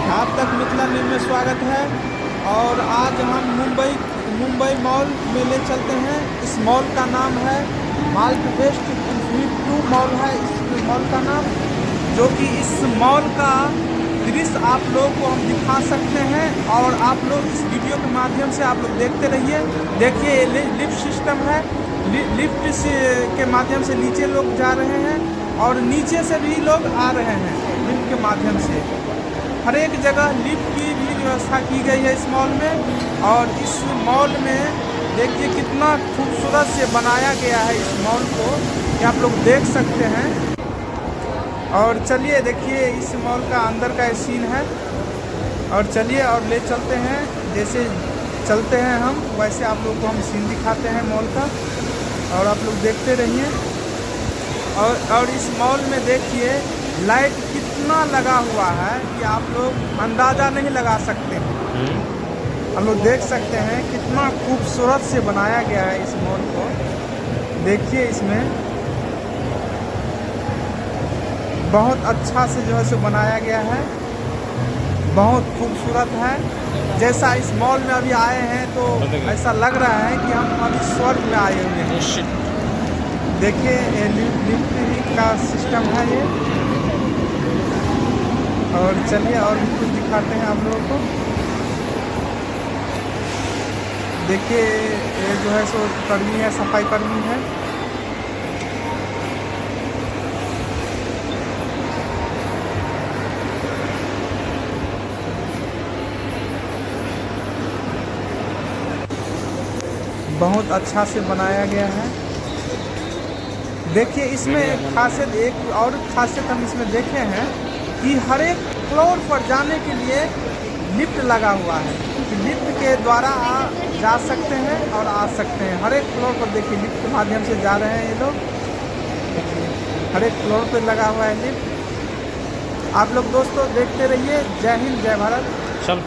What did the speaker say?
आप तक मिथिला न्यूज़ में स्वागत है। और आज हम मुंबई मॉल में ले चलते हैं। इस मॉल का नाम है माल्ट वेस्ट इन्फिनिटी मॉल है इस मॉल का नाम, जो कि इस मॉल का दृश्य आप लोग को हम दिखा सकते हैं। और आप लोग इस वीडियो के माध्यम से आप लोग देखते रहिए। देखिए ये लिफ्ट सिस्टम है, लिफ्ट के माध्यम से नीचे लोग जा रहे हैं और नीचे से भी लोग आ रहे हैं लिफ्ट के माध्यम से। हर एक जगह लिफ्ट की भी व्यवस्था की गई है इस मॉल में। और इस मॉल में देखिए कितना खूबसूरत से बनाया गया है इस मॉल को, ये आप लोग देख सकते हैं। और चलिए देखिए इस मॉल का अंदर का सीन है। और चलिए और ले चलते हैं, जैसे चलते हैं हम वैसे आप लोग को हम सीन दिखाते हैं मॉल का, और आप लोग देखते रहिए। और इस मॉल में देखिए लाइट कितना लगा हुआ है कि आप लोग अंदाज़ा नहीं लगा सकते हैं। हम लोग देख सकते हैं कितना खूबसूरत से बनाया गया है इस मॉल को। देखिए इसमें बहुत अच्छा से जो है सो बनाया गया है, बहुत खूबसूरत है। जैसा इस मॉल में अभी आए हैं तो ऐसा लग रहा है कि हम अभी स्वर्ग में आए हुए हैं। देखिए लिफ्ट का सिस्टम है ये। और चलिए और भी कुछ दिखाते हैं आप लोगों को। देखिए ये जो है सो कर्मी है, सफाई कर्मी है। बहुत अच्छा से बनाया गया है। देखिए इसमें खासियत, एक और खासियत हम इसमें देखे हैं कि हर एक फ्लोर पर जाने के लिए लिफ्ट लगा हुआ है, कि लिफ्ट के द्वारा जा सकते हैं और आ सकते हैं। हर एक फ्लोर पर देखिए लिफ्ट के माध्यम से जा रहे हैं ये लोग। हर एक फ्लोर पर लगा हुआ है लिफ्ट। आप लोग दोस्तों देखते रहिए। जय हिंद, जय भारत। चल।